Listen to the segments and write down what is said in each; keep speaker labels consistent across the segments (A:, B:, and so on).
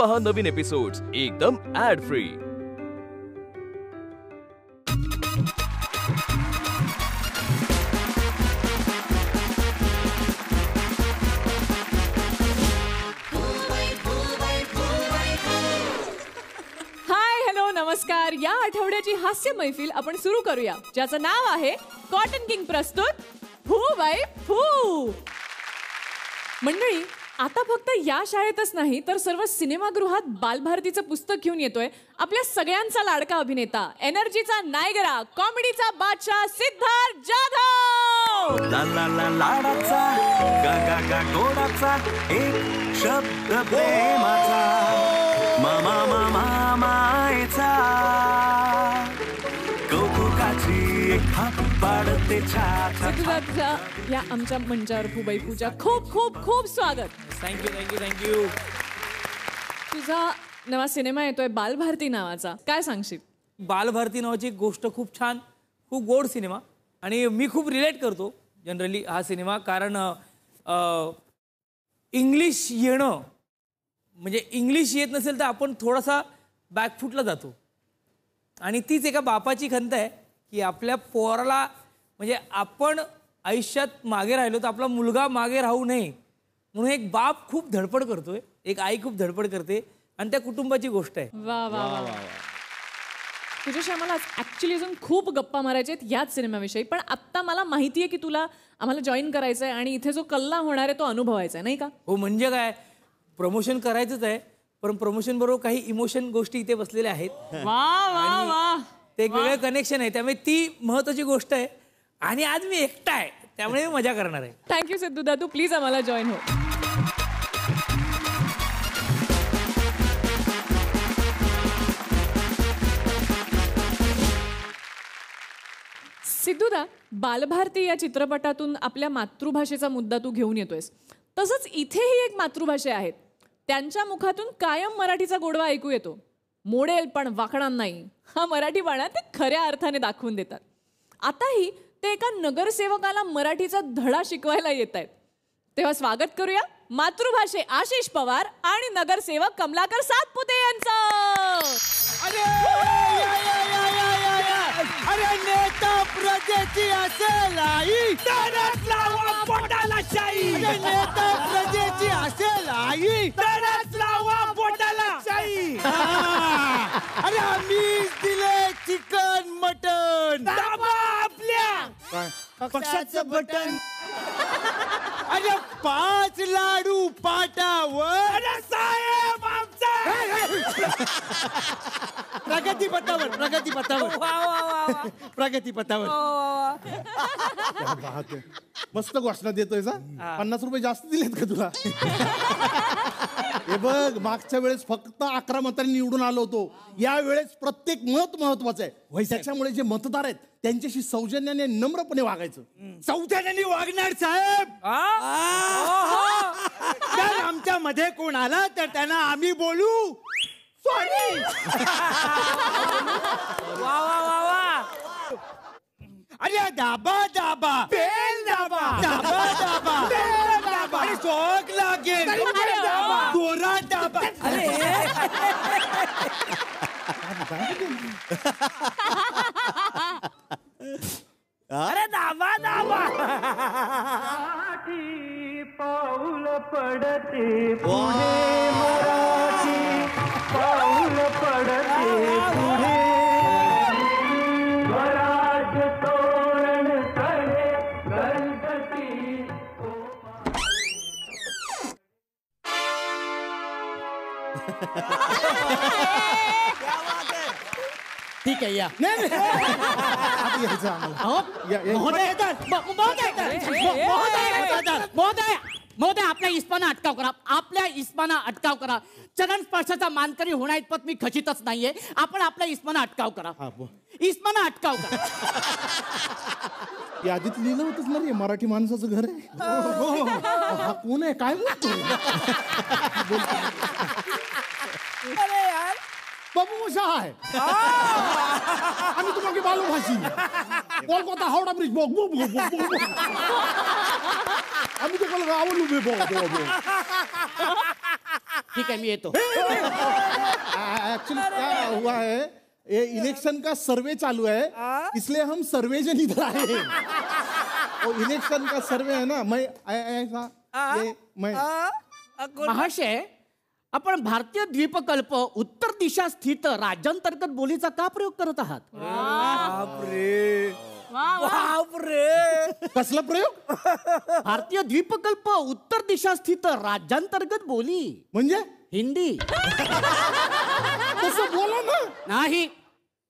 A: पहा नवीन एपिसोड्स एकदम add free.
B: नमस्कार. या आठवड्याची हास्य मैफिल आपण सुरू करूया, ज्याचं नाव आहे कॉटन किंग प्रस्तुत फू बाय फू. मंडळी, आता फक्त या शाळेतच नाही तर सर्व सिनेमागृहात बालभारतीचं पुस्तक घेऊन येतोय आपल्या सगळ्यांचा लाडका अभिनेता, एनर्जीचा नायगरा, कॉमेडीचा बादशाह सिद्धार्थ जाधव.
C: लाडाचा गा गा गा गोडाचा एक शब्द प्रेमाचा मामा मामा मायचा कौतुकाची एक हात पाडते छाछा.
B: सिद्धार्थच्या या आमच्या मंचावर फूबाई पूजा खूप खूप खूप स्वागत.
D: थँक्यू.
B: तुझा नवा सिनेमा येतोय बालभारती नावाचा, काय सांगशील?
D: बालभारती नावाची एक गोष्ट खूप छान, खूप गोड सिनेमा आणि मी खूप रिलेट करतो जनरली हा सिनेमा, कारण इंग्लिश येणं म्हणजे इंग्लिश येत नसेल तर आपण थोडासा बॅकफुटला जातो आणि तीच एका बापाची खंत आहे की आपल्या पोराला म्हणजे आपण आयुष्यात मागे राहिलो तर आपला मुलगा मागे राहू नये म्हणून एक बाप खूप धडपड करतोय, एक आई खूप धडपड करते आणि त्या कुटुंबाची गोष्ट आहे.
B: वा वा वा. तुझ्याशी आम्हाला ऍक्च्युली अजून खूप गप्पा मारायच्या आहेत याच सिनेमाविषयी, पण आत्ता मला माहिती आहे की तुला आम्हाला जॉईन करायचं आहे आणि इथे जो कल्ला होणार आहे तो अनुभवायचा आहे, नाही का?
D: हो, म्हणजे काय, प्रमोशन करायचंच आहे, पण प्रमोशन बरोबर काही इमोशन गोष्टी इथे बसलेल्या आहेत.
B: वा वा वा.
D: ते एक वेगळं कनेक्शन आहे, त्यामुळे ती महत्वाची गोष्ट आहे आणि आज मी एकटा आहे त्यामुळे मी मजा करणार आहे.
B: थँक्यू सिद्धूदा, तू प्लीज आम्हाला जॉईन हो. सिद्धूदा, बालभारती या चित्रपटातून आपल्या मातृभाषेचा मुद्दा तू घेऊन येतोयस, तसंच इथेही एक मातृभाषा आहेत, त्यांच्या मुखातून कायम मराठीचा गोडवा ऐकू येतो. मोडेल पण वाकणार नाही हा मराठीपणा ते खऱ्या अर्थाने दाखवून देतात. आताही ते एका नगरसेवकाला मराठीचा धडा शिकवायला येत आहेत. तेव्हा स्वागत करूया मातृभाषे आशिष पवार आणि नगरसेवक कमलाकर सातपुते यांचं.
E: अरे नेता प्रजेची असेल आई तरच लावा पोटाला शाई. नेता प्रजेची असेल आई तरच लावा पोटाला शाई. अरे आम्हीच दिले चिकन मटन, दाबा आपल्या पक्षाचं बटन. अरे 5 लाडू पाटावर. अरे साहेब आमचा प्रगती पथावर, प्रगती पथावर, प्रगती पथावर.
F: मस्त घोषणा देतोय सा. 50 रुपये जास्त दिलेत का तुला? हे बघ, मागच्या वेळेस फक्त 11 मतांनी निवडून आलो होतो, या वेळेस प्रत्येक मत महत्वाचं आहे. त्याच्यामुळे जे मतदार आहेत त्यांच्याशी सौजन्याने नम्रपणे वागायचं.
E: सौजन्याने वागणार साहेब. जर आमच्या मध्ये कोण आला तर त्यांना आम्ही बोलू सॉरी.
D: वा वा वा वा.
E: अरे दाबा दाबा बेल दाबा, दाबा दाबा बेल दाबा. अरे शॉक लागेल दोरा दाबा.
D: अरे दाबा दाबा.
C: पाऊल पडते पुढे मराठी, पाऊल पडते पुढे स्वराज्य तोरण तळे गणपती.
E: ठीक आहे या.
G: महोदय, आपल्या इस्माना अटकाव करा, आपल्या इस्माना अटकाव करा. चरण स्पर्शाचा मानकरी होण्या इतपत मी खचितच नाहीये. आपण आपल्या इस्माना अटकाव करा, इस्माना अटकाव करा.
F: यादीत लिहिलं होतंच ना रे, मराठी माणसाचं घर आहे. हा कोण आहे, काय बोलतोय?
D: अरे यार,
F: बाबू शाह आहे. आम्ही तुम्हाला बालभाषी कोलकाता हावडा ब्रिज बघ बघ बघ बघ. आम्ही ते आवडलो बे बघ.
G: ठीक है, मी येतो.
F: एक्चुअली क्या हुआ है, ये इलेक्शन का सर्वे चालू है, इसलिए हम सर्वे जन इधर आए हैं. और इलेक्शन का सर्वे है ना, मैं ऐसा मैं
G: महाशय, आपण भारतीय द्वीपकल्प उत्तर दिशा स्थित राज्यांतर्गत बोलीचा का प्रयोग करत आहात?
F: कसला प्रयोग?
G: भारतीय द्वीपकल्प उत्तर दिशा स्थित राज्यांतर्गत बोली
F: म्हणजे
G: हिंदी.
F: तसं बोला ना.
G: नाही,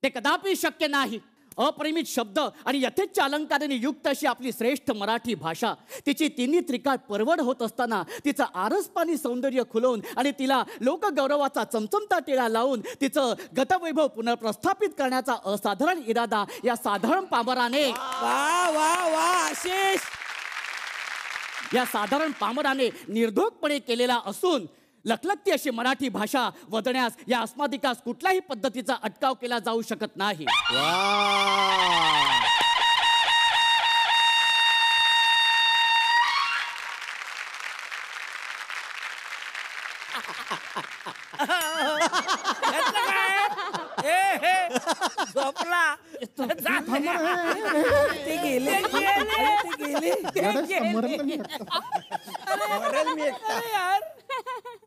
G: ते कदापि शक्य नाही. अपरिमित शब्द आणि यथेच्छ अलंकाराने युक्त अशी आपली श्रेष्ठ मराठी भाषा, तिची तिन्ही त्रिकाळ परवड होत असताना तिचं आरसपानी सौंदर्य खुलवून आणि तिला लोकगौरवाचा चमचमता टिळा लावून तिचं गतवैभव पुनर्प्रस्थापित करण्याचा असाधारण इरादा या साधारण पामराने या साधारण पामराने निर्धोकपणे केलेला असून लखलखती अशी मराठी भाषा वदण्यास या अस्मादिकास कुठल्याही पद्धतीचा अटकाव केला जाऊ शकत नाही.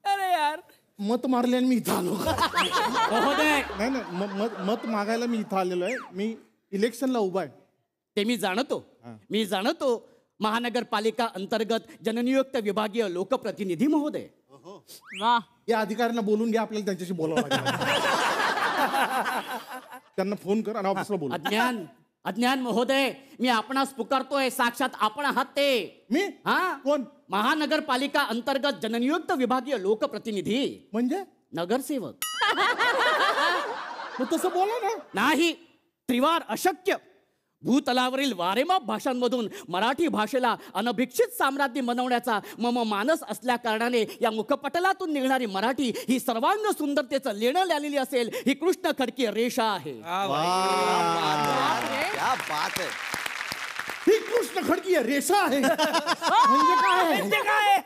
D: अरे यार,
F: मत मारले आणि मी इथं आलो.
G: महोदय,
F: नाही मत मागायला मी इथं आलेलो आहे. मी इलेक्शनला उभा आहे.
G: ते मी जाणतो. महानगरपालिका अंतर्गत जननियुक्त विभागीय लोकप्रतिनिधी महोदय.
F: या अधिकाऱ्यांना बोलून घ्या, आपल्याला त्यांच्याशी बोलावं लागेल. त्यांना फोन कर आणि ऑफिसला बोल.
G: अज्ञान महोदय, मी आपणास पुकारतोय, साक्षात आपण आहात ते.
F: मी?
G: हा,
F: कोण?
G: महानगरपालिका अंतर्गत जननियुक्त विभागीय लोकप्रतिनिधी
F: म्हणजे
G: नगरसेवक.
F: मग तसं बोला ना.
G: नाही, त्रिवार अशक्य. भूतलावरील वारेमाप भाषांमधून मराठी भाषेला अनभिक्षित साम्राज्य बनवण्याचा मम मानस असल्या कारणाने या मुखपटलातून निघणारी मराठी ही सर्वांग सुंदरतेचं लेणं लिहिलेली असेल, ही कृष्ण खडकी रेषा आहे.
A: क्या बात है.
F: ही कृष्ण खडकी रेषा आहे. म्हणजे काय?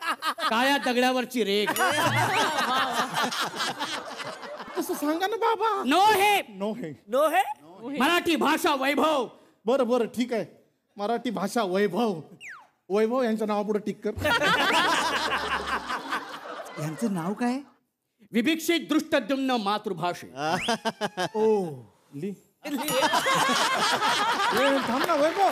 G: काळ्या दगडावरची रेख.
F: तसं सांगा ना बाबा.
G: नो हे
F: नो हे
G: मराठी भाषा वैभव.
F: बरं ठीक आहे. मराठी भाषा वैभव यांच्या नावापुढे टिक कर.
E: यांचं नाव काय?
G: विभिक्षित दृष्टद्युम्न मातृभाषे.
F: थांब ना वैभव.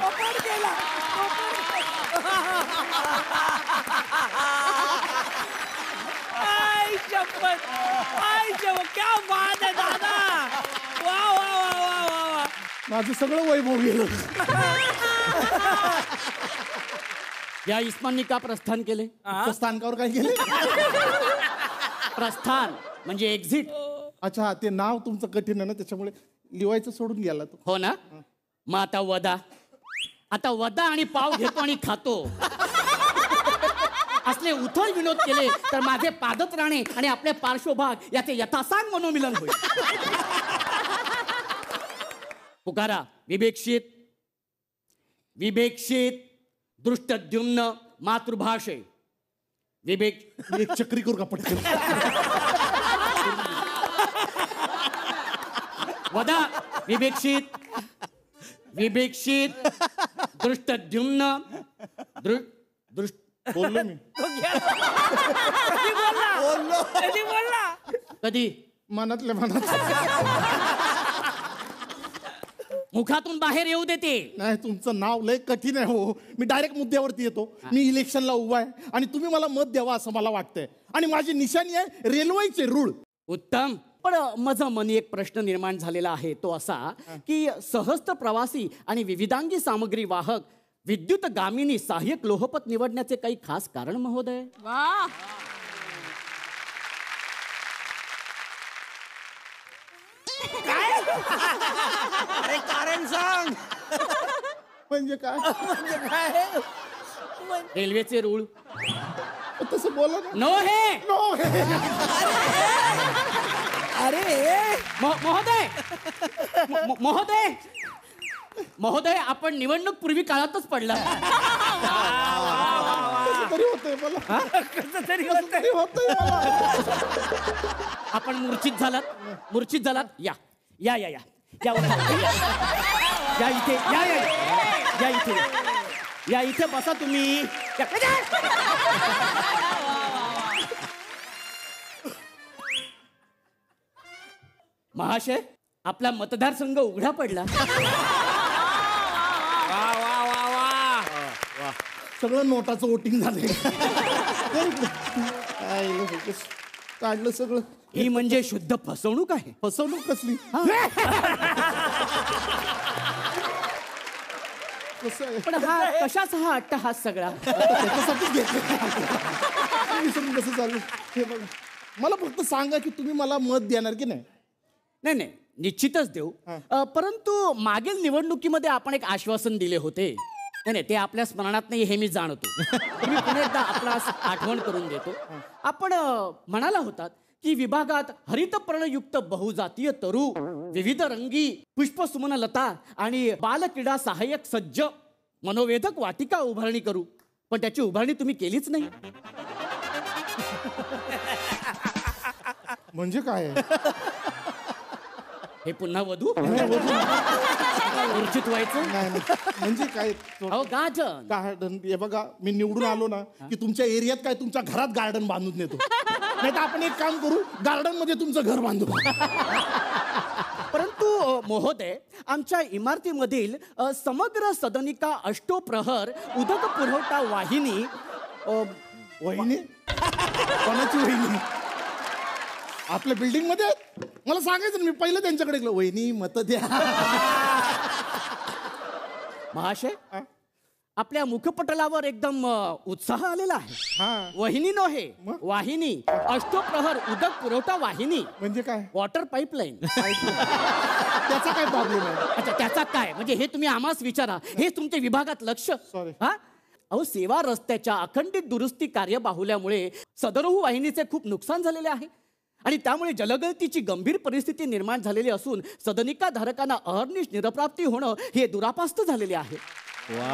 D: क्या बात है दादा. वा वा वा वा वा वा.
F: माझं सगळं वैभव गेलं.
G: या इस्मांनी का प्रस्थान केले?
F: स्थानकावर काय केले?
G: प्रस्थान म्हणजे एक्झिट.
F: अच्छा, ते नाव तुमचं कठीण आहे ना, त्याच्यामुळे लिवायचं सोडून गेला तो.
G: हो ना. मग आता वदा आणि पाव घेतो आणि खातो. असले उथळ विनोद केले तर माझे पादत्राणे आणि आपले पार्श्वभाग याचे यथासांग मनोमिलन होईल. पुकारा विवेक्षित दृष्टद्युम्न मातृभाषे.
F: एक चक्री करू का पटकन?
G: वदा विवेक्षित दृष्टद्युम्न
F: बोललो मी.
G: कधी?
F: मनातल्या मनात.
G: मुखातून बाहेर येऊ देते.
F: नाही, तुमचं नाव लय कठीण आहे हो. मी डायरेक्ट मुद्द्यावरती येतो. मी इलेक्शनला उभा आहे आणि तुम्ही मला मत द्यावा असं मला वाटतंय. आणि माझी निशाणी आहे रेल्वेचे रूळ.
G: उत्तम. पण माझा मनी एक प्रश्न निर्माण झालेला आहे, तो असा की सहस्त्र प्रवासी आणि विविधांगी सामग्री वाहक विद्युत गामिनी सहाय्यक लोहपथ निवडण्याचे काही खास कारण महोदय?
E: अरे कारण सांग.
F: म्हणजे काय?
G: रेल्वेचे रूळ.
F: तसं बोला ना.
G: नो हे.
E: अरे
G: महोदय आपण निवडणूक पूर्वी काळातच पडला.
F: तरी होतंय मला.
D: कसं तरी
F: कसं तरी होतंय मला.
G: आपण मूर्छित झालात या या या या या उठा. या इथे या या या इथे या इथे बसा तुम्ही. महाशय आपला मतदारसंघ उघडा पडला.
D: वा वा वा वा.
F: सगळं नोटाचं वोटिंग झालंय. काढलं सगळं.
G: ही म्हणजे शुद्ध फसवणूक आहे.
F: फसवणूक कसली. कसं आहे
G: पण हा कशाचा हा अट्टहास सगळा.
F: त्याच्यासाठीच घेतलं. विसरून कसं चालू हे बघा. मला फक्त सांगा की तुम्ही मला मत देणार की नाही.
G: नाही नाही निश्चितच देऊ. परंतु मागील निवडणुकीमध्ये आपण एक आश्वासन दिले होते. नाही नाही ते आपल्या स्मरणात नाही हे मी जाणतो. मी पुन्हा एकदा आपणास आठवण करून देतो. आपण म्हणाला होतात की विभागात हरितपर्णयुक्त बहुजातीय तरू, विविध रंगी पुष्पसुमन लता आणि बालक्रीडा सहाय्यक सज्ज मनोवेधक वाटिका उभारणी करू. पण त्याची उभारणी तुम्ही केलीच नाही.
F: म्हणजे काय आहे.
G: हे पुन्हा वधू मूर्छित व्हायचं.
F: नाही नाही. म्हणजे काय
G: अहो गार्डन
F: गार्डन. हे बघा मी निवडून आलो ना की तुमच्या एरियात काय तुमच्या घरात गार्डन बांधून नेतो. नाही तर आपण एक काम करू गार्डन मध्ये तुमचं घर बांधू.
G: परंतु महोदय आमच्या इमारतीमधील समग्र सदनिका अष्टोप्रहर उदक पुरवठा वाहिनी
F: वहिनी. कोणाची वहिनी. आपल्या बिल्डिंग मध्ये मला सांगायचं मी पहिलं त्यांच्याकडे गेलो. वहिनी मत द्या.
G: महाशय आपल्या मुखपटलावर एकदम उत्साह आलेला आहे.
F: हा
G: वहिनी नव्हे वाहिनी. अष्टोप्रहर उदक पुरवठा वाहिनी
F: म्हणजे काय.
G: Water pipeline.
F: त्याचा काय प्रॉब्लेम आहे.
G: अच्छा त्याचा काय म्हणजे हे तुम्ही आम्हास विचारा. हे तुमच्या विभागात लक्ष.
F: Sorry.
G: हा अहो सेवा रस्त्याच्या अखंडित दुरुस्ती कार्य बाहुल्यामुळे सदरहू वाहिनीचे खूप नुकसान झालेले आहे आणि त्यामुळे जलगळतीची गंभीर परिस्थिती निर्माण झालेली असून सदनिका धारकांना अहर्निश निरप्राप्ती होणं हे दुरापास्त झालेले आहे.
B: वा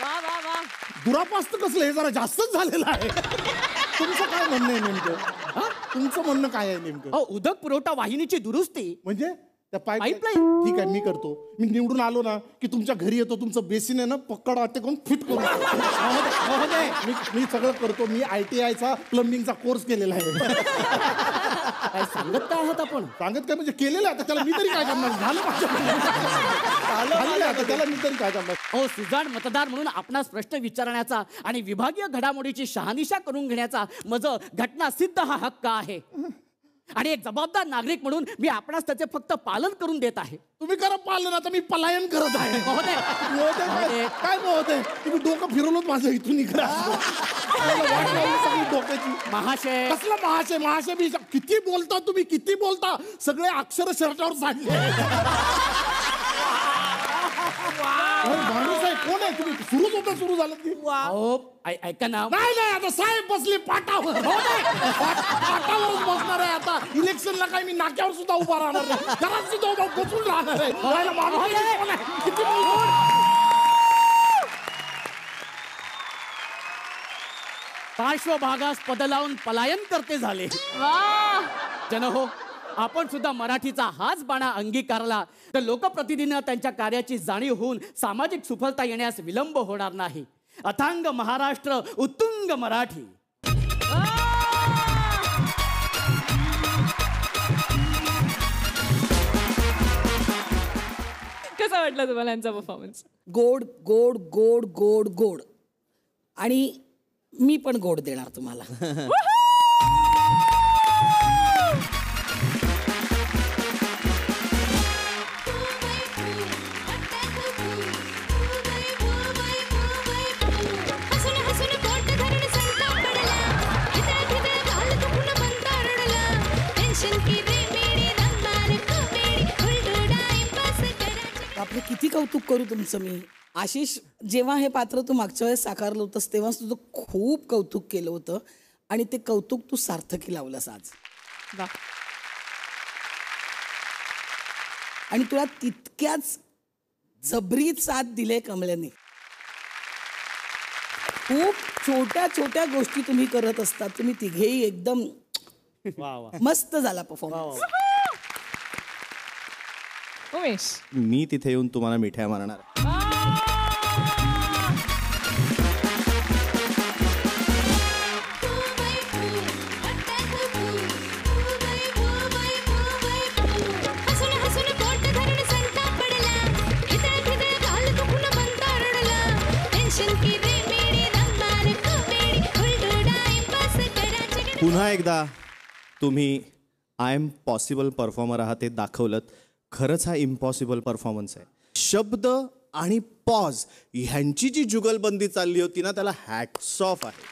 B: वा वा.
F: दुरापास्त कसलं हे जरा जास्तच झालेलं आहे. तुमचं काय म्हणणं आहे नेमकं. तुमचं म्हणणं काय आहे नेमकं.
G: अहो उदक पुरवठा वाहिनीची दुरुस्ती
F: म्हणजे त्या
G: पाईपलाईन.
F: ठीक आहे मी करतो. मी निवडून आलो ना की तुमच्या घरी येतो. तुमचं बेसिन आहे ना पक्कड वाटते करून फिट करून.
G: महोदय
F: मी सगळं करतो. मी ITIचा प्लंबिंगचा कोर्स केलेला आहे.
G: काय सांगत काय आहात आपण.
F: सांगत काय म्हणजे केलेलं आहे. आता त्याला मी तरी काय करणार. झालं आता त्याला मी तरी काय करणार.
G: अहो सुजाण मतदार म्हणून आपणास प्रश्न विचारण्याचा आणि विभागीय घडामोडीची शहानिशा करून घेण्याचा माझं घटनासिद्ध हा हक्क आहे आणि एक जबाबदार नागरिक म्हणून मी आपणास त्याचे फक्त पालन करून देत आहे.
F: तुम्ही करा पालन. आता मी पलायन करत आहे.
G: महोदय
F: काय महोदय तुम्ही डोकं फिरवलं माझं इथून इकडे. डोक्याची.
G: महाशय
F: कसला महाशय. महाशय मी किती बोलता तुम्ही किती बोलता. सगळे अक्षर शर्टावर सांडले. माणूस आहे कोण आहे तुम्ही. सुरूच होतं सुरू झालं ती.
G: अहो ऐका ना.
F: नाही नाही आता साहेब बसले पाटावर. पाटावरच बसणार आहे आता. इलेक्शनला काय मी नाक्यावर सुद्धा उभा राहणार नाही. घरात सुद्धा उभा बसून राहणार आहे. कोण आहे किती
G: पार्श्वभागास पद लावून पलायन करते झाले. जनहो आपण सुद्धा मराठीचा हाच बाणा अंगीकारला तर लोकप्रतिनिधींना त्यांच्या कार्याची जाणीव होऊन सामाजिक सुफलता येण्यास विलंब होणार नाही. अथांग महाराष्ट्र उत्तुंग मराठी.
B: कसा वाटला तुम्हाला यांचा परफॉर्मन्स.
H: गोड गोड गोड गोड गोड आणि मी पण गोड देणार तुम्हाला. आपलं किती कौतुक करू तुमचं मी. आशिष जेव्हा हे पात्र तू मागच्या वेळेस साकारलं होतंस तेव्हा तुझं खूप कौतुक केलं होतं आणि ते कौतुक तू सार्थकी लावलंस आज. आणि तुला तितक्याच जबरी साथ दिले कमल्याने. खूप छोट्या छोट्या गोष्टी तुम्ही करत असतात. तुम्ही तिघेही एकदम मस्त झाला परफॉर्मन्स.
B: उमेश,
F: मी तिथे येऊन तुम्हाला मिठ्या मारणार. पुन्हा एकदा तुम्ही आय एम पॉसिबल परफॉर्मर आहात ते दाखवलं. खरंच हा इम्पॉसिबल परफॉर्मन्स आहे. शब्द आणि पॉज ह्यांची जी जुगलबंदी चालली होती ना, त्याला हॅट्स ऑफ आहे.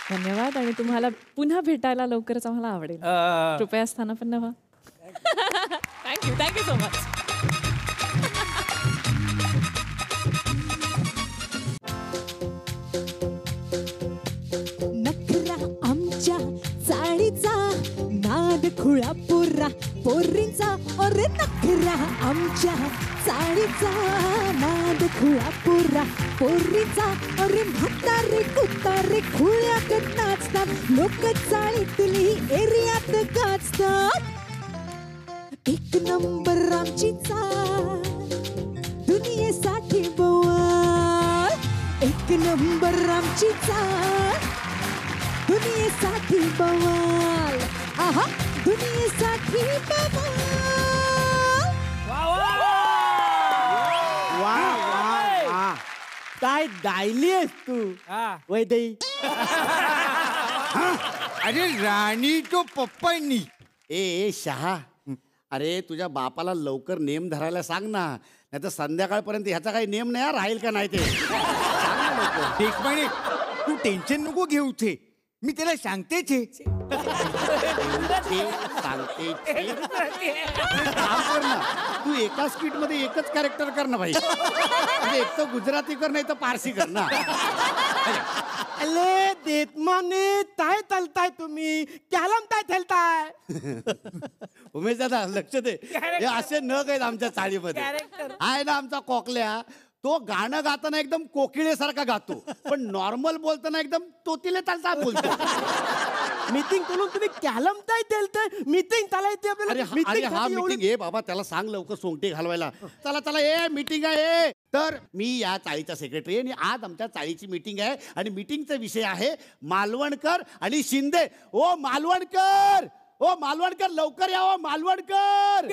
B: धन्यवाद. आणि तुम्हाला पुन्हा भेटायला लवकरच आम्हाला आवडेल. कृपया स्थानापन्न व्हा. Thank you so much.
I: आमच्या चाळीचा नाद खुळा पोरा पोरींचा. अरे नखरा आमच्या चाळीचा नाद खुळा पोरा पोरींचा. अरे म्हातारे कुतारे खुळ्यात नाचतात. लोक चाळीतली एरियात गाजतात. एक नंबर आमची चाळ दुनियेसाठी बवाल. एक नंबर आमची चाळ दुनियेसाठी बवाल. आहा दुनियेसाठी बवाल.
E: काय गायलीस तू वैदई. अरे राणी तो पप्पांनी.
J: ए शहा, अरे तुझ्या बापाला लवकर नेम धरायला सांग ना, नाही तर संध्याकाळपर्यंत ह्याचा काही नेम नाही राहील का नाही ते.
E: देखमाने तू टेन्शन नको घेऊ. थे मी त्याला सांगतेच
J: सांगते तू एका स्किट मध्ये एकच कॅरेक्टर कर ना भाई. म्हणजे एक तर गुजराती कर, नाही तर पारसी कर ना.
E: अले देतमाने काय चालताय तुम्ही, कॅलम काय चालताय.
J: उमेश दादा लक्ष दे, हे असे नग आहेत आमच्या चाळीमध्ये. आहे ना आमचा कोकल्या, तो गाणं गाताना एकदम कोकिळेसारखा गातो, पण नॉर्मल बोलताना एकदम तोतिले चालता बोलतो.
E: मीटिंग करून तुम्ही कॅलम काय देलताय. मीटिंग चालायची
J: अरे हा मीटिंग आहे बाबा, त्याला सांग लवकर सोंगटी घालवायला. चला चला ए मीटिंग आहे. तर मी या चाळीचा सेक्रेटरी आणि आज आमच्या चाळीची मीटिंग आहे आणि मीटिंगचा विषय आहे मालवणकर आणि शिंदे. ओ मालवणकर, ओ मालवणकर लवकर या. ओ मालवणकर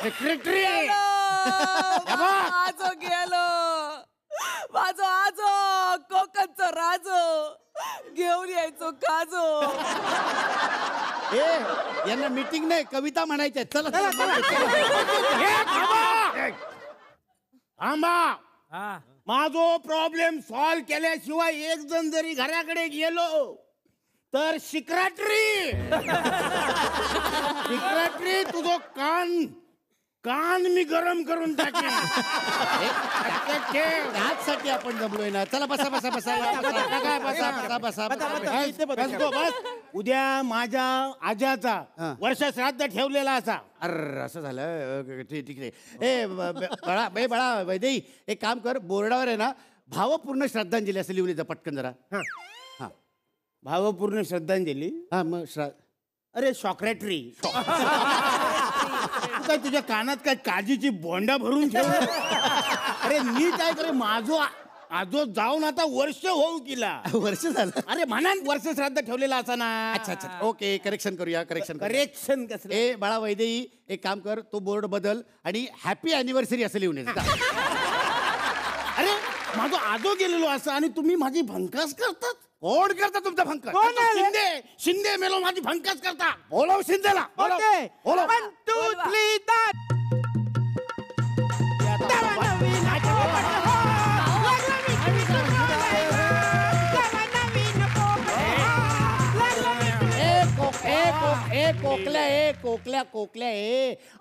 E: सेक्रेटरी
B: आजो गेलो. माझो आजो कोकणचं राजो घेऊन यायचो काजो.
J: ए यांना मीटिंग नाही कविता म्हणायच्या. चला
E: आंबा माझो प्रॉब्लेम सॉल्व केल्याशिवाय एक जण जरी घराकडे गेलो तर सिक्रेटरी तुझो कान मी गरम करून टाकेन.
J: त्याचसाठी आपण जमलोय ना. चला बसा बसा बसा बसा बसा.
E: उद्या माझ्या आजाचा वर्ष श्राद्ध ठेवलेला असा.
J: अरे असं झालं. ठीक आहे. ए बाळा वैदेही एक काम कर, बोर्डावर आहे ना भावपूर्ण श्रद्धांजली असं लिहून येतं पटकन जरा. हा
E: भावपूर्ण श्रद्धांजली.
J: हा मग
E: अरे सॉक्रेटरी काय तुझ्या कानात काय काजीची बोंडा भरून ठेव. अरे मी काय करे, माझो आजो जाऊन आता वर्ष होऊ गेला.
J: वर्ष झालं.
E: अरे म्हणा वर्ष श्राद्ध ठेवलेला असा ना.
J: अच्छा अच्छा ओके करेक्शन करूया.
E: करेक्शन कसं.
J: ए बाळा वैदेही एक काम कर, तो बोर्ड बदल आणि हॅपी अॅनिव्हर्सरी असं लिहून येतं.
E: अरे माझं आजो गेलेलो असं आणि तुम्ही माझी भंकास करतात.
J: कोण करता तुमचा भंकास.
E: शिंदे मेलो माझी भंकास करता.
J: बोलव शिंदेला. बोलव.
E: 1 2 3
J: कोकल्या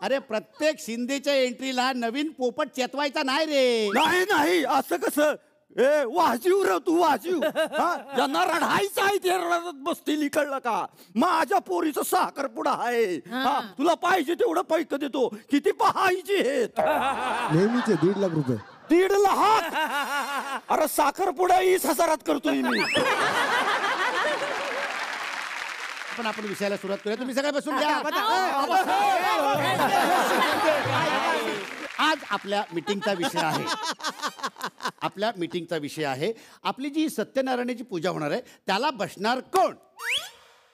J: अरे प्रत्येक शिंदेच्या एंट्रीला नवीन पोपट चेतवायचा नाही रे.
E: नाही असं कसं.
G: ए वाजीव रे तू वाजीव. ज्यांना रडायचं आहे ते रडत बसतील, कळलं का? माझ्या पोरीचं साखरपुडा आहे. तुला पाहिजे तेवढं पैक देतो. किती पाहायचे आहेत?
F: नेहमीचे 1.5 लाख रुपये.
G: 1.5 लाख? अरे साखरपुडा 20,000 करतोय मी.
J: आपण विषयाला सुरुवात करूया. तुम्ही सगळे बसून घ्या. आज आपल्या मीटिंगचा विषय आहे आपली जी सत्यनारायणाची पूजा होणार आहे त्याला बसणार कोण?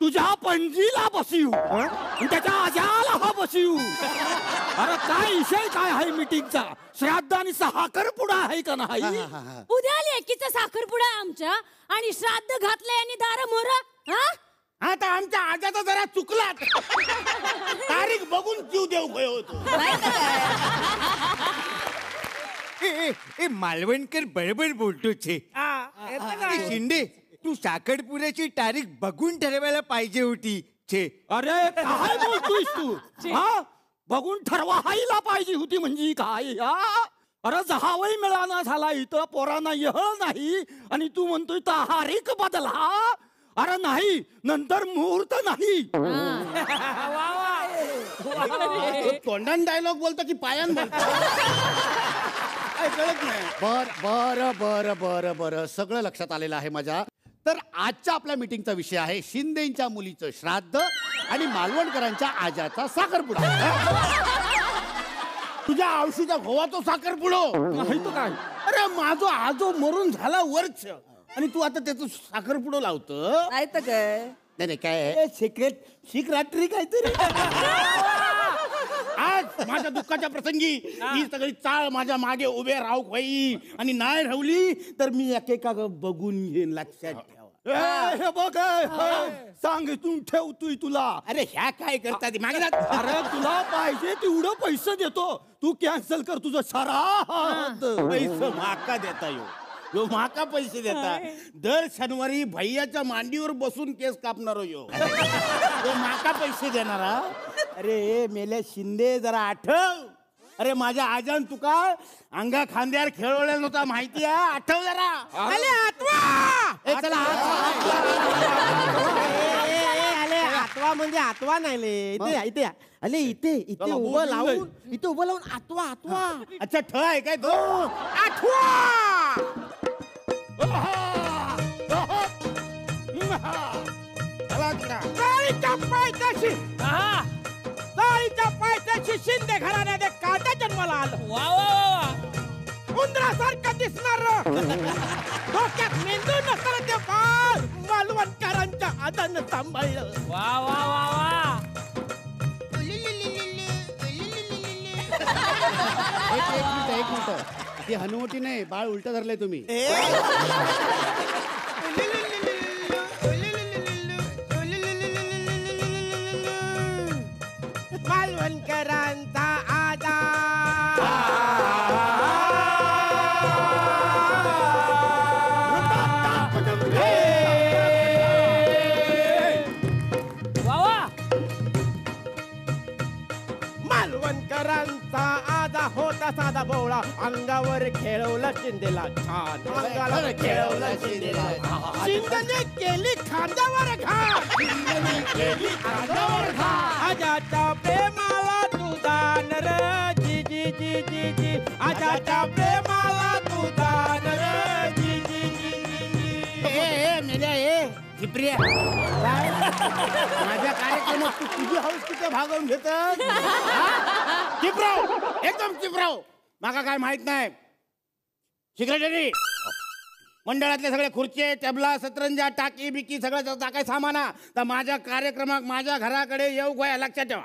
G: तुझ्या पणजीला बसवू, त्याच्या आजाला हा बसवू. अरे काय विषय काय आहे मीटिंगचा? श्राद्ध आणि साखरपुडा आहे का नाही?
K: उद्या लेकीचा साखरपुडा आमच्या आणि श्राद्ध घातलंय आणि दार मोरा.
E: आता आमच्या आजाचा जरा चुकला, तारीख बघून जीव देऊ गयो होतो.
L: ए मालवणकर बरोबर बोलतो छे. शिंदे तू साखरपुड्याची तारीख बघून ठरवायला पाहिजे होती छे.
G: अरे काय बोलतोयस तू? बघून ठरवायला पाहिजे होती म्हणजे काय? अरे जहावही मिळाना झाला इथं, पोरांना यह नाही आणि तू म्हणतोय तारीख बदला. अरे नाही, नंतर मुहूर्त नाही.
E: तोंडान डायलॉग बोलतो की पायान बोलतो? कळत नाही.
J: बर सगळं लक्षात आलेलं आहे माझ्या. तर आजच्या आपल्या मीटिंगचा विषय आहे शिंदेच्या मुलीचं श्राद्ध आणि मालवणकरांच्या आजाचा साखरपुडा.
E: तुझ्या आवशीचा घोवाचा साखरपुडो
G: नाही तो काय?
E: अरे माझा आजो मरून झाला वर्ष आणि तू आता त्याचं साखरपुडो लावतो.
H: नाही तर काय?
J: नाही काय
E: सिक्रेट शिक रात्री काहीतरी. आज माझ्या दुःखाच्या प्रसंगी ही सगळी चाळ माझ्या मागे उभे राहू होई आणि नाही राहली तर मी एकेका बघून घेईन. लक्षात ठेवा.
G: हे बघ सांगितून ठेवतोय तुला.
E: अरे ह्या काय करतात मागे जा.
G: अरे तुला पाहिजे तेवढं पैसे देतो, तू कॅन्सल कर तुझं श्राद्ध.
E: पैसे माका देता यो माका पैसे देता. दर शनिवारी भैयाच्या मांडीवर बसून केस कापणार यो माका पैसे देणारा. अरे मेल्या शिंदे जरा आठव. अरे माझ्या आजान तुका अंगा खांद्यावर खेळवलेला नव्हता माहिती आहे? आठव जरा. अरे आठवा. चला
L: आतवा म्हणजे आतवा नाही इथे अले इथे उभं लावून आतवा.
E: अच्छा ठ आहे काय तो? आठवा.
L: ताळीच्या पायथ्याशी शिंदे घराण्याने काटा जन्माला आलं. वा वा वा. उंदरासारखं दिसणार. डोक्यात मेंदू नसताना ते बाळ मालवणकरांच्या आदानं सांभाळलं. वा वा वा वा.
J: एक मिनिट ती हनुवटी नाही, बाळ उलट धरलंय तुम्ही.
L: मालवणकरांचा आजा. मालवणकरांचा आजा होता साधा बोळा, अंगावर खेळवलं शिंदेला छान. अंगावर खेळवलं शिंदेला. शिंदेने केली खांद्यावर घात. शिंदेने केली खांद्यावर घात. आजाच्या प्रेमाला तुझा नर जी जी जी जी जी. आजाच्या प्रेमाला तुझा नर जी जी जी जी.
E: मेल्या झिपऱ्या माझ्या कार्यक्रमात तू तुझी हाऊस किती भागवून घेतात. चिपराव एकदम चिपराव. माका काय माहित नाही. सेक्रेटरी मंडळातले सगळे खुर्ची टेबला सतरंजा टाकी बिकी सगळं टाकाय सामाना तर माझ्या कार्यक्रमात माझ्या घराकडे येऊ गोया. लक्षात ठेवा.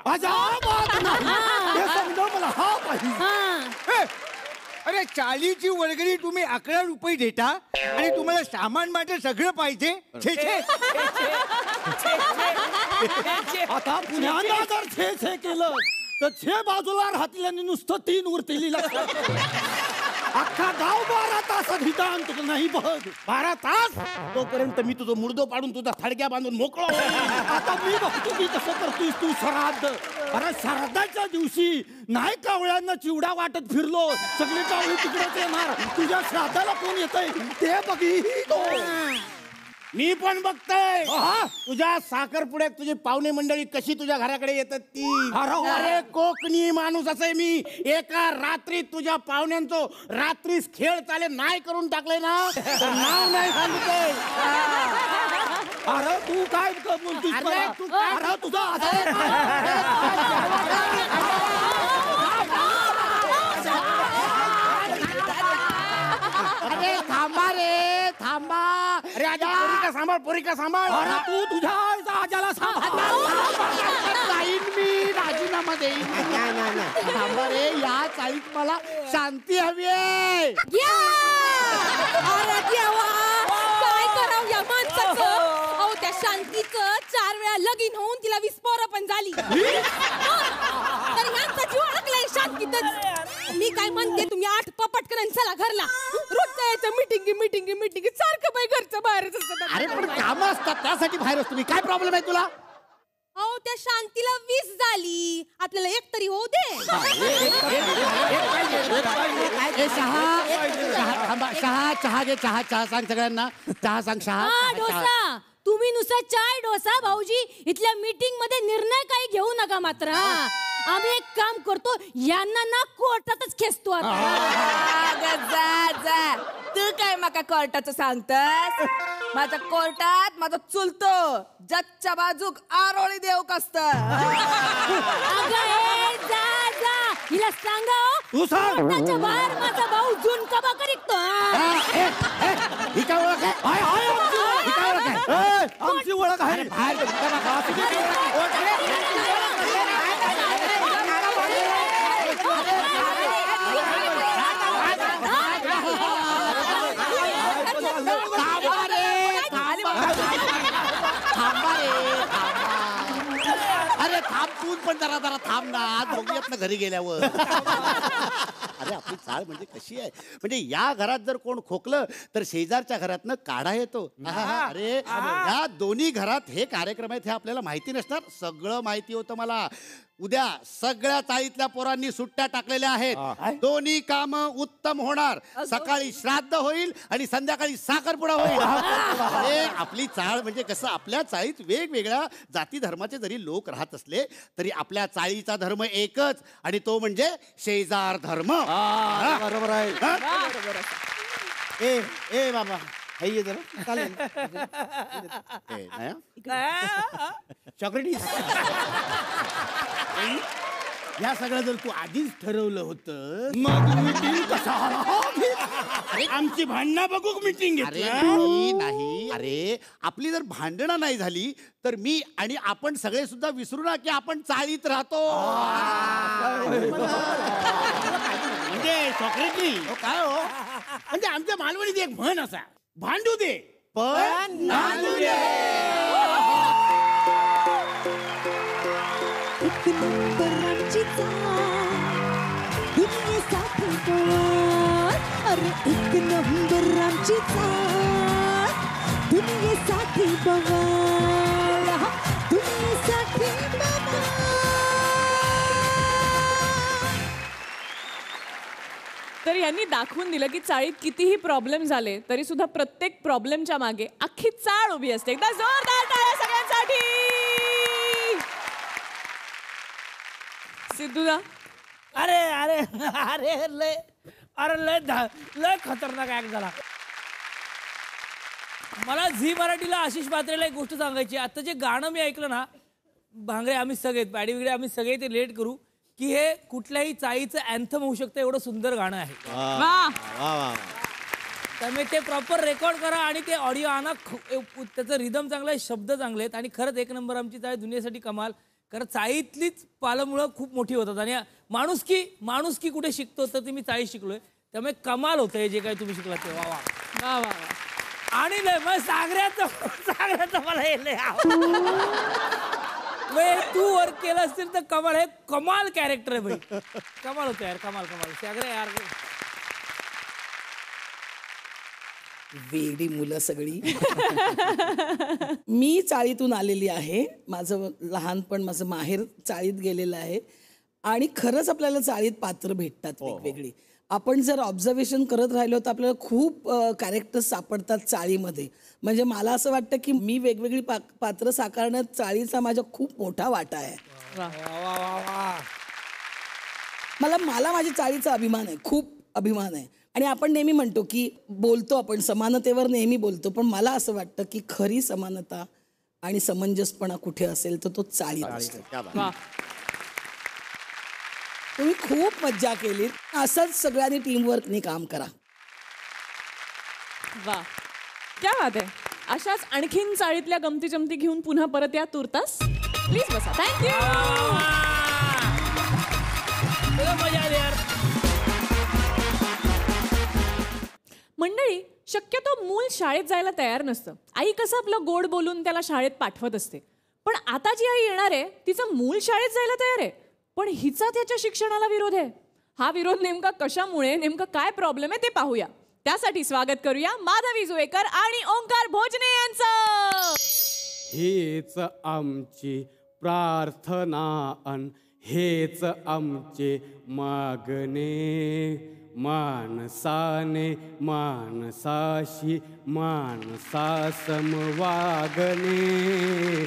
L: अरे चालीची वर्गणी तुम्ही 11 रुपये देता आणि तुम्हाला सामान માટે सगळं पाहिजे.
G: आता पुण्याला जर छे केलं तर छे बाजूला राहतील आणि नुसतं 3 उरतील.
E: अख्खा गाव 12 तासात हितान तुझं नाही बघ 12 तास तोपर्यंत मी तुझं मुडदो पाडून तुझा थडक्या बांधून मोकळो आता मी बघतो की कसं करतोस तू श्राद्ध. अरे श्राद्धाच्या दिवशी नाही कावळ्यांना चिवडा वाटत फिरलो सगळे कावळी तिकडेच येणार तुझ्या श्राद्धाला कोण येतंय ते बघितो मी पण बघतोय तुझ्या साखरपुड्यात तुझी पाहुणे मंडळी कशी तुझ्या घराकडे येतात ती. अरे कोकणी माणूस असे मी एका रात्रीत तुझ्या पाहुण्यांचं रात्रीच खेळ चाले नाही करून टाकले ना तर नाव नाही सांगतोय.
D: अरे तू काय बोलतोस?
E: अरे तुझा
J: अरे थांबा रे थांबा.
E: अरे आजा पोरी का सांभाळ
J: अरे तू तुझ्या आजाला जाईन मी राजीनामा देईन. थांबा रे या चाळीत मला शांती हवी आहे.
K: अरे देवा काय करावं या माणसाचं. अहो त्या शांतीचं 4 वेळा लगीन होऊन तिला 20 पोरं पण झाली तर यांचा जीव अडकलाय शांतीतच. मी काय म्हणते तुम्ही 8 पटकन चला घरला. रोज जायचं मिटिंग सारखं बाई घरचं बाहेरच असतं.
J: अरे पण काम असतात त्यासाठी बाहेर असतो मी. काय प्रॉब्लेम आहे तुला?
K: अहो त्या शांतीला 20 झाली आपल्याला 1 तरी होऊ दे.
J: शहा चहा घे चहा सांग सगळ्यांना चहा सांग
K: हा डोसा तुम्ही नुसता चाय डोसा भाऊजी इथल्या मीटिंग मध्ये निर्णय काही घेऊ नका मात्र. आम्ही एक काम करतो यांना ना कोर्टातच खेचतो आता.
B: जा तू काय माका कोर्टाचं सांगतस. माझ्या कोर्टात माझा चुलतो जगच्या बाजूक आरोळी देऊ कसत.
K: जा हिला सांगा
E: तू सांग
K: कोर्टाच्या बाहेर माझा भाऊ जून कबा करीतो.
J: ही काय ओळख आहे? ही काय ओळख आहे?
D: आमची ओळख आहे.
J: अरे थांब तू पण जरा थांब ना. आज बघूयात ना घरी गेल्यावर. अरे आपली चाळ म्हणजे कशी आहे म्हणजे या घरात जर कोण खोकलं तर शेजारच्या घरातनं काढा येतो. अरे या दोन्ही घरात हे कार्यक्रम आहेत हे आपल्याला माहिती नसणार. सगळं माहिती होतं मला. उद्या सगळ्या चाळीतल्या पोरांनी सुट्ट्या टाकलेल्या आहेत. दोन्ही काम उत्तम होणार. सकाळी श्राद्ध होईल आणि संध्याकाळी साखरपुडा होईल. अरे आपली चाळ म्हणजे कसं आपल्या चाळीत वेगवेगळ्या जाती धर्माचे जरी लोक राहत असले तरी आपल्या चाळीचा धर्म एकच आणि तो म्हणजे शेजार धर्म.
E: बरोबर आहे. ए बाबा हे जरा चालेल चॉकलेट. या सगळं जर तू आधीच ठरवलं होतं मग मीटिंग कशाला आमची भांडणं बघू मीटिंग.
J: अरे नाही अरे आपली जर भांडणं नाही झाली तर मी आणि आपण सगळे सुद्धा विसरू ना की आपण चाळीत राहतो.
E: म्हणजे चॉकलेटली काय हो म्हणजे आमच्या मालवणीत एक म्हण असा भांडू दे पण नांदू दे.
I: एक नंबर आमची चाळ दुनियेसाठी बोल. अरे एक नंबर आमची चाळ दुनियेसाठी बवाल. दुनियेसाठी बवाल.
B: तर यांनी दाखवून दिलं की चाळीत कितीही प्रॉब्लेम झाले तरी सुद्धा प्रत्येक प्रॉब्लेमच्या मागे अख्खी चाळ उभी असते. एकदा जोरदार टाळ्या सगळ्यांसाठी. सिद्धूदा
D: अरे अरे अरे लय खतरनाक ऍक्ट झाला. मला झी मराठीला आशिष पात्रेला एक गोष्ट सांगायची. आता जे गाणं मी ऐकलं ना भांगरे आम्ही सगळे पॅडी वगैरे आम्ही सगळे ते लेट करू की हे कुठल्याही चाळीचं अँथम होऊ शकतं एवढं सुंदर गाणं आहे. त्यामुळे ते प्रॉपर रेकॉर्ड करा आणि ते ऑडिओ आणा. त्याचं रिदम चांगलं आहे शब्द चांगले आहेत आणि खरंच 1 नंबर आमची चाळी दुनियेसाठी कमाल. कारण चाळीतलीच पालमुळं खूप मोठी होतात आणि माणुसकी कुठे शिकतो तर ते मी चाळीत शिकलोय त्यामुळे कमाल होतंय जे काही तुम्ही शिकलात ते. वा वा वा वा. आणि नाही मग सागऱ्याचं मला हे लय तू वर्क केलं असतील तर कमाल. हे कमाल कॅरेक्टर आहे भाई. कमाल होतं यार कमाल. सागऱ्या यार
H: वेडी मुलं सगळी. मी चाळीतून आलेली आहे. माझं लहानपण, माझं माहेर चाळीत गेलेलं आहे. आणि खरंच आपल्याला चाळीत पात्र भेटतात वेगवेगळी. आपण जर ऑब्झर्वेशन करत राहिलो तर आपल्याला खूप कॅरेक्टर्स सापडतात चाळीमध्ये. म्हणजे मला असं वाटतं की मी वेगवेगळी पात्र साकारण्यात चाळीचा माझा खूप मोठा वाटा आहे. मला माझ्या चाळीचा अभिमान आहे, खूप अभिमान आहे. आणि आपण नेहमी म्हणतो की बोलतो आपण समानतेवर नेहमी बोलतो, पण मला असं वाटतं की खरी समानता आणि समंजसपणा कुठे असेल तर तो चाळीत असतो. तुम्ही खूप मज्जा केली. असंच सगळ्यांनी टीमवर्कने काम करा.
B: वा, क्या बात आहे. अशाच आणखीन चाळीतल्या गमती जमती घेऊन पुन्हा परत या तुर्तास. प्लीज बसा. थँक्यू. मंडळी, शक्यतो मूल शाळेत जायला तयार नसतं. आई कसं आपलं गोड बोलून त्याला शाळेत पाठवत असते. पण आता जी आई येणार आहे तिचं मूल शाळेत जायला तयार आहे, पण हिचा त्याच्या शिक्षणाला विरोध आहे. हा विरोध नेमका कशामुळे, नेमका काय प्रॉब्लेम आहे ते पाहूया. त्यासाठी स्वागत करूया माधवी जुवेकर आणि ओंकार भोजने यांचं.
L: हेच आमची प्रार्थना अन हेच आमचे मागणे, माणसाने माणसाशी माणसासम वागणे.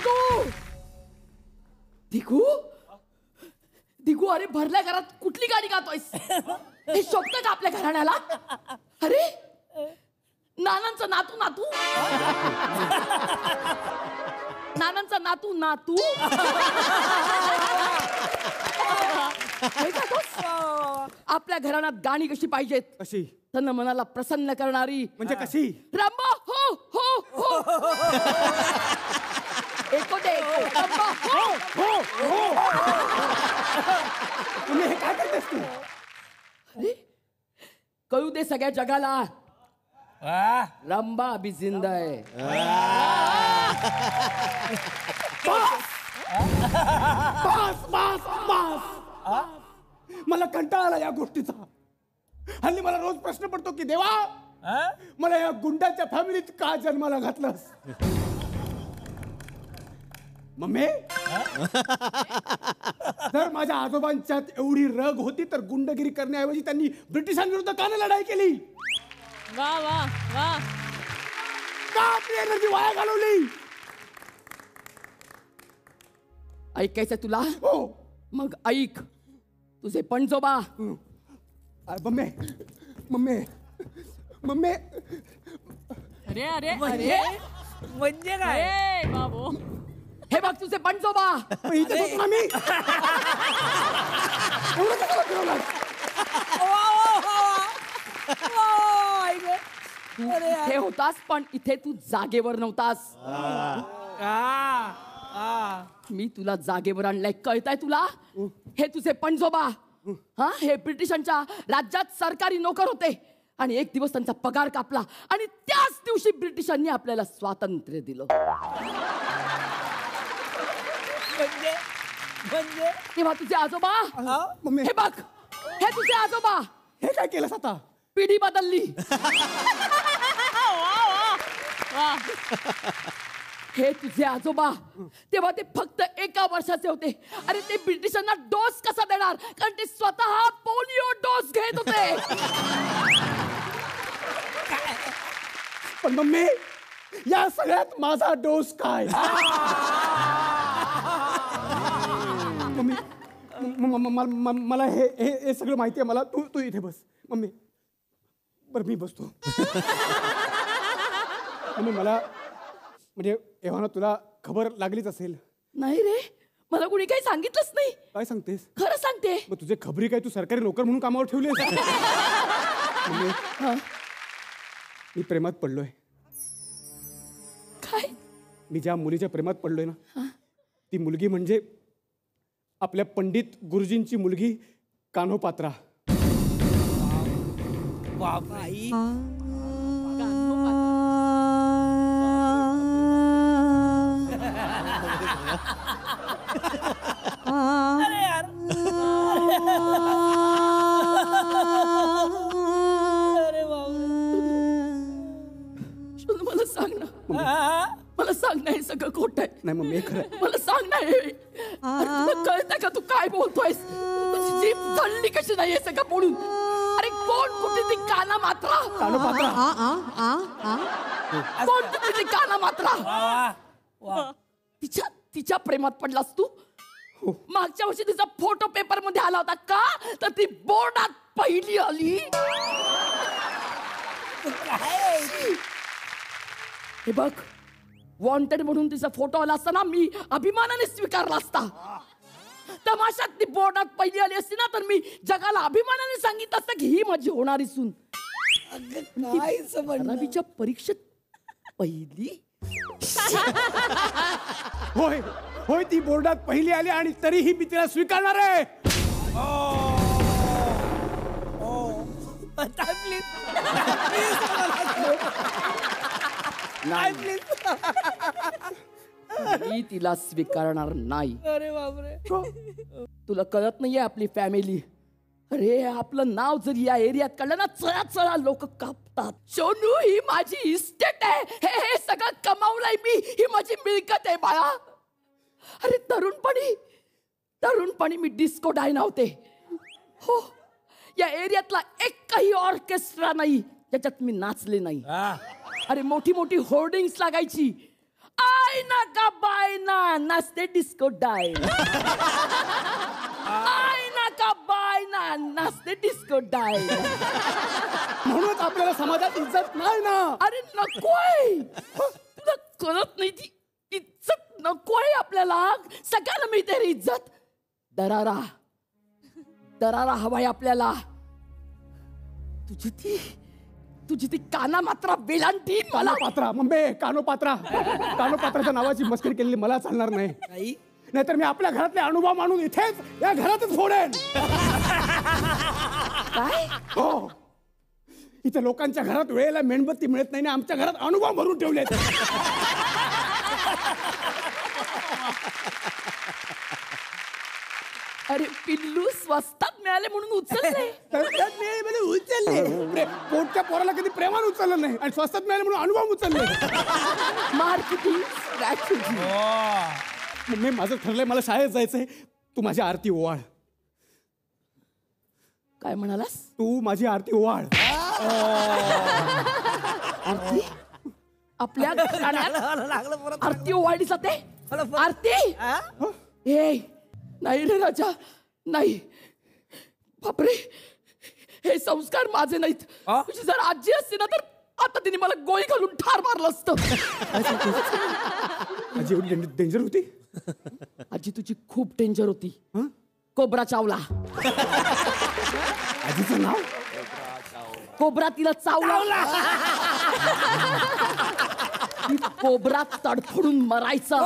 M: दिगू, अरे भरल्या घरात कुठली गाणी गातोयस? हे शोभतं का आपल्या घराण्याला? अरे नानांचा नातू नातू नानांचा नातू नातू आपल्या घराण्यात गाणी कशी पाहिजेत?
L: कशी?
M: तन मनाला प्रसन्न करणारी.
L: म्हणजे कशी?
M: रंबा हो हो हो. एको दे एको. रंबा हो हो हो.
L: तुम्ही हे काय करतेस तू?
M: अरे कळू दे सगळ्या जगाला, रंबा अभी जिंदा है.
L: बस बस बस. मला कंटाळा आला या गोष्टीचा. हल्ली मला रोज प्रश्न पडतो की देवा, मला या गुंडाच्या फॅमिलीत का जन्माला घातलंस? मम्मी, जर माझ्या आजोबांच्यात एवढी रग होती तर गुंडगिरी करण्याऐवजी त्यांनी ब्रिटिशांविरुद्ध का नाही लढाई केली?
B: वा वा वा.
L: का आपली एनर्जी वाया घालवली?
M: ऐकायचं तुला?
L: हो.
M: मग ऐक. तुझे पणजोबा.
L: Mummy mummy mummy.
B: अरे अरे
D: म्हणजे म्हणजे काय
B: बाबू?
M: हे बघ तुझे पणजोबा.
L: इथेच होतो ना मी. एवढं कशाला फिरवलं?
M: तू इथे होतास पण इथे तू जागेवर नव्हतास. मी तुला जागेवर आणलंय, कळतंय तुला? हे तुझे पणजोबा, हा, हे ब्रिटिशांच्या राज्यात सरकारी नोकर होते आणि एक दिवस त्यांचा पगार कापला आणि त्याच दिवशी ब्रिटिशांनी आपल्याला स्वातंत्र्य दिलं. तेव्हा तुझे आजोबा, हे बघ, हे तुझे आजोबा.
L: हे काय केलंस आता?
M: पिढी बदलली. हे तुझे आजोबा, तेव्हा ते फक्त 1 वर्षाचे होते. अरे ते ब्रिटिशांना डोस कसा देणार, कारण ते स्वतः पोलिओ डोस घेत होते.
L: पण मम्मी, या सगळ्यात माझा डोस काय? मम्मी, मला हे सगळं माहिती आहे. मला तू इथे बस. मम्मी, बरं मी बसतो. मम्मी, मला म्हणजे एव्हा तुला खबर लागलीच असेल.
M: नाही रे, मला कुणी काही सांगितलंच नाही.
L: काय सांगतेस?
M: खरं सांगते.
L: मग तुझे खबरी काय तू सरकारी नोकर म्हणून कामावर ठेवलीस? मी प्रेमात पडलोय.
M: काय?
L: मी ज्या मुलीच्या प्रेमात पडलोय ना, ती मुलगी म्हणजे आपल्या पंडित गुरुजींची मुलगी कान्होपात्रा.
D: बाई. अरे यार. अरे बाबा.
M: मला सांग ना हे सगळं खोट आहे.
G: नाही मम्मी हे खरं आहे.
M: मला सांग ना हे. अरे तुला कळतंय का तू काय बोलतोयस? तुझी जीभ जळली कशी नाही हे सगळं बोलून? अरे कोण कुठे ती काना मात्रा? कोण कुठे ती काना मात्रा? तिच्या प्रेमात पडलास तू? मागच्या वर्षी तिचा फोटो पेपर मध्ये आला होता का? तर ती बोर्डात पहिली आली. हे बघ, वॉन्टेड म्हणून तिचा फोटो आला असता ना, मी अभिमानाने स्वीकारला असता. तमाशात ती बोर्डात पहिली आली असती ना, तर मी जगाला अभिमानाने सांगितलं असतं की ही माझी होणारी सून. बारावीच्या परीक्षेत पहिली.
L: होय होय, ती बोर्डात पहिली आली आणि तरीही मी तिला स्वीकारणार आहे.
M: मी तिला स्वीकारणार नाही.
D: अरे बापरे.
M: तुला कळत नाहीये आपली फॅमिली. अरे आपलं नाव जर या एरियात कळलं ना, चळा चळा लोक कापतात. सोनू ही माझी इस्टेट आहे. हे सगळं कमावलंय मी. ही माझी मिळकत आहे बाळा. अरे तरुणपणी मी डिस्को डायना होते. हो, या एरियातला एकही ऑर्केस्ट्रा नाही ज्याच्यात मी नाचले नाही. अरे मोठी मोठी होर्डिंग्स लागायची. आय ना का बाय ना नाचते डिस्को डायना. आय ना का बाय ना नाचते डिस्को डायना.
L: म्हणूनच आपल्याला समाजात इज्जत नाही ना.
M: अरे नकोय. तुला कळत नाही ती इज्जत नकोय आपल्याला. सगळ्यांना मिळते रे इज्जत. दरारा हवाय आपल्याला. तुझी ती काना मात्रा वेलांटी मला
L: पात्रा मम्मी, कानोपात्राच्या नावाची मस्करी केलेली मला चालणार नाही. नाहीतर मी आपल्या घरातले अनुभव मानून इथेच या घरातच फोडेन.
M: काय?
L: हो, इथे लोकांच्या घरात वेळेला मेणबत्ती मिळत नाही ना, आमच्या घरात अनुभव भरून ठेवलेत.
M: अरे पिल्लू स्वस्तात मिळाले म्हणून उचलले.
L: उचलले. पोटच्या पोराला कधी प्रेमानं उचललं नाही आणि स्वस्तात मिळाले म्हणून अनुभव उचलले.
M: मार्केटिंग.
L: मम्मी माझं ठरलंय, मला शाळेत जायचंय. तू माझी आरती ओवाळ.
M: काय म्हणालास?
L: तू माझी आरती ओवाळ.
M: आरती? आपल्या घरात आरती ओवाळली जाते? आरती? ए नाही रे राजा, नाही. बापरे, हे संस्कार माझे नाहीत. तुझी जर आजी असती ना, तर आता तिने मला गोळी घालून ठार मारलं असतं.
L: आजी एवढी डेंजर होती?
M: आजी तुझी खूप डेंजर होती. कोब्रा चावला.
L: आजीचं नाव?
M: कोब्रा तिला चावला. कोब्रा तडफडून मरायचा.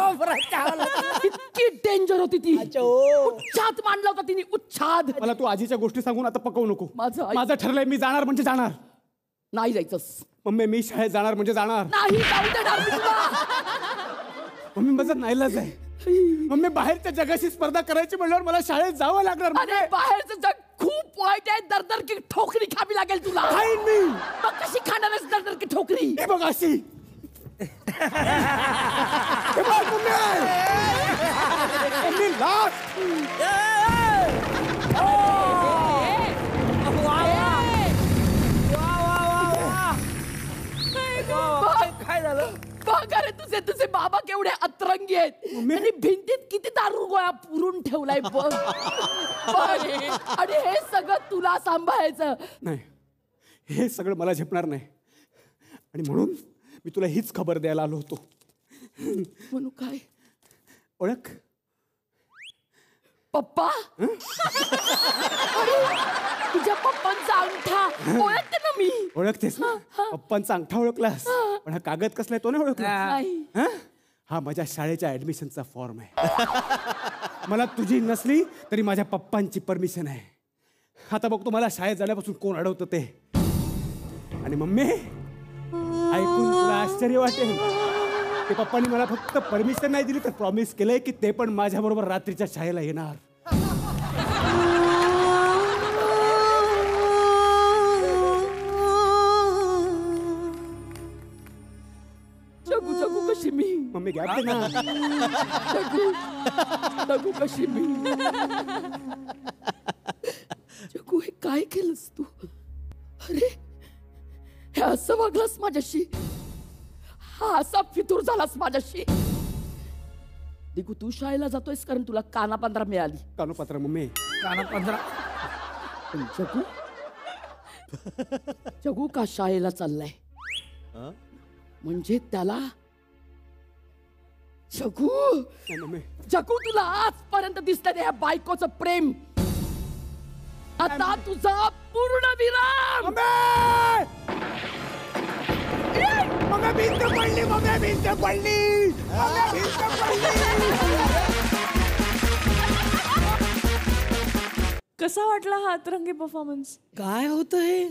M: इतकी डेंजर होती ती. उच्छाद मांडला होता तिने, उच्छाद.
L: मला तू आजीच्या गोष्टी सांगून आता पकवू नको.
M: माझं
L: ठरलंय, मी जाणार म्हणजे जाणार.
M: नाही जायचंस.
L: मम्मी मी शाळेत जाणार म्हणजे जाणार.
M: नाही जाऊ देणार मी तुला.
L: मम्मी माझं नाईलाज आहे. मम्मी बाहेरच्या जगाशी स्पर्धा करायची म्हणल्यावर मला शाळेत जावं लागणार.
M: अरे बाहेरचं जग खूप वाईट आहे. दरदर की ठोकरी खावी लागेल तुला.
L: खाईन मी.
M: मग कशी खाणार आहेस दरदर की ठोकरी?
L: हे बघ अशी. Mummy last.
D: काय झालं?
M: बघ अरे तुझे बाबा केवढे अतरंगी आहेत. आणि भिंतीत किती दारू गोळा पुरून ठेवलाय बघ. आणि हे सगळं तुला सांभाळायचं
L: नाही. हे सगळं मला झेपणार नाही. आणि म्हणून मी तुला हीच खबर द्यायला आलो होतो.
M: म्हणू काय?
L: ओळख?
M: पप्पा? तुझ्या पप्पांचा अंगठा ओळखते ना मी.
L: ओळखतेस ना? पप्पांचा अंगठा ओळखलास, पण हा कागद कसला आहे तो नाही ओळखला? हा माझ्या शाळेच्या ऍडमिशनचा फॉर्म आहे. मला तुझी नसली तरी माझ्या पप्पांची परमिशन आहे. आता बघ तुम्हाला शाळेत जाण्यापासून कोण अडवतं ते. आणि मम्मी ऐकून तुला आश्चर्य वाटेल की पप्पांनी मला फक्त परमिशन नाही दिली तर प्रॉमिस केलंय की ते पण माझ्याबरोबर रात्रीच्या शाळेला येणार. मम्मी गॅप दे ना.
M: जगू कशी मी जगू हे काय केलंस तू? अरे हे असं वागलास माझ्याशी? हा असा फितूर झालास माझ्याशी? दिगू तू शाळेला जातोयस कारण तुला कानापांढरा मिळाली.
L: कानोपात्रा मम्मी.
D: कानापांढरा.
M: जगू जगू का शाळेला चाललाय? म्हणजे त्याला जगू जगू तुला आजपर्यंत दिसतं या बायकोचं प्रेम, आता तुझा पूर्ण विराम.
L: भिंत पडली, भिंत पडली.
B: कसा वाटला हा अतरंगी परफॉर्मन्स?
H: काय होतं हे?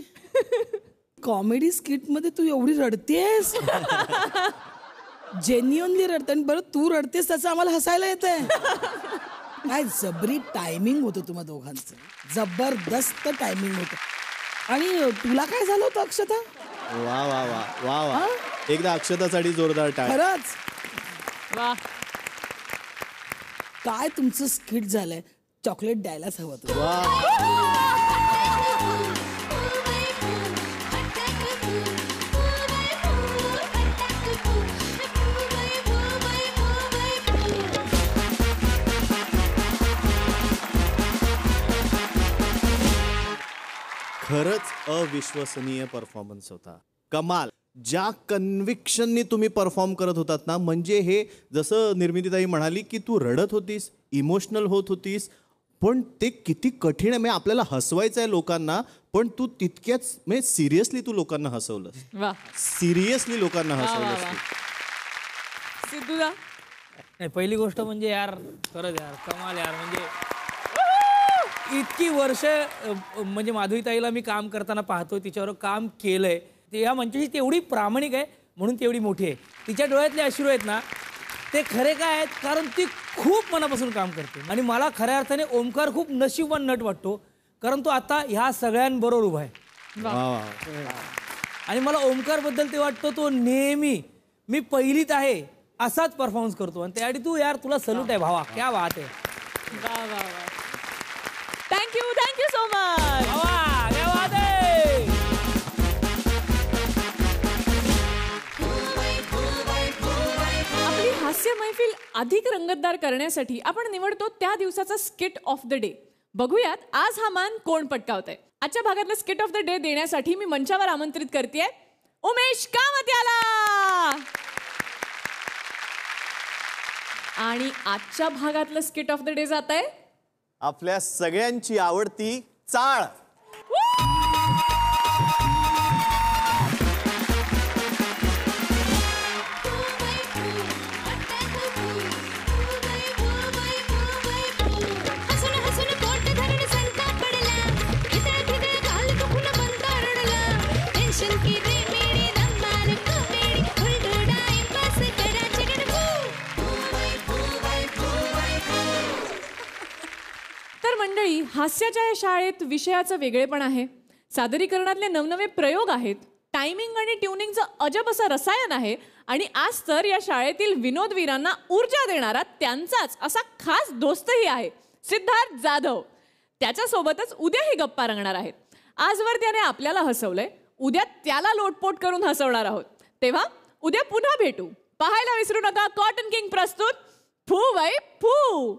H: कॉमेडी स्किट मध्ये तू एवढी रडतेस? जेन्युअनली रडते आणि बरं तू रडतेस त्याचं आम्हाला हसायला येतंय. काय जबरी टायमिंग होतं तुम्हा दोघांचं, जबरदस्त टायमिंग होतं. आणि तुला काय झालं होतं अक्षता?
N: वा वा वा वा वा, एकदा अक्षतासाठी जोरदार टाळ.
H: खरंच
B: वा,
H: काय तुमचं स्किट झालंय. चॉकलेट द्यायलाच हवं तुला.
N: खरंच अविश्वसनीय परफॉर्मन्स होता. कमाल. ज्या कन्व्हिक्शननी तुम्ही परफॉर्म करत होतात ना, म्हणजे हे जसं निर्मितीताई म्हणाली की तू रडत होतीस, इमोशनल होत होतीस, पण ते किती कठीण आहे. म्हणजे आपल्याला हसवायचं आहे लोकांना, पण तू तितक्याच म्हणजे सिरियसली तू लोकांना हसवलंस.
B: वा,
N: सिरियसली लोकांना हसवलंस.
B: सिद्धूदा?
D: नाही, पहिली गोष्ट म्हणजे यार खरंच यार कमाल यार. म्हणजे इतकी वर्ष म्हणजे माधुरीताईला मी काम करताना पाहतोय, तिच्यावर काम केलंय. ते या मंचाची तेवढी प्रामाणिक आहे म्हणून तेवढी मोठी आहे. तिच्या डोळ्यातले अश्रू आहेत ना, ते खरे काय आहेत कारण ती खूप मनापासून काम करते. आणि मला खऱ्या अर्थाने ओमकार खूप नशीबवान नट वाटतो, कारण तो आता ह्या सगळ्यांबरोबर उभा आहे. आणि मला ओमकार बद्दल ते वाटतं तो नेहमी मी पहिलीत आहे असाच परफॉर्मन्स करतो. आणि त्यासाठी तू यार तुला सल्यूट आहे भावा, क्या बात आहे.
B: वा वा वा, थँक्यू सो मच.
D: क्या बात आहे.
B: आपली हास्य मैफिल अधिक रंगतदार करण्यासाठी आपण निवडतो त्या दिवसाचा स्किट ऑफ द डे. बघूयात आज हा मान कोण पटकावतंय. आजच्या भागातलं स्किट ऑफ द डे देण्यासाठी मी मंचावर आमंत्रित करतेय उमेश कामत्याला. आणि आजच्या भागातलं स्किट ऑफ द डे जात आहे
N: आपल्या सगळ्यांची आवडती चाळ.
B: मंडळी, हास्याच्या या शाळेत विषयाचं वेगळेपण आहे, सादरीकरणातले नवनवे प्रयोग आहेत, टायमिंग आणि ट्युनिंगचं अजब असं रसायन आहे. आणि आज तर या शाळेतील विनोदवीरांना ऊर्जा देणारा त्यांचाच असा खास दोस्तही आहे, सिद्धार्थ जाधव. त्याच्यासोबतच उद्याही गप्पा रंगणार आहेत. आजवर त्याने आपल्याला हसवलंय, उद्या त्याला लोटपोट करून हसवणार आहोत. तेव्हा उद्या पुन्हा भेटू. पाहायला विसरू नका कॉटन किंग प्रस्तुत फू वै फू.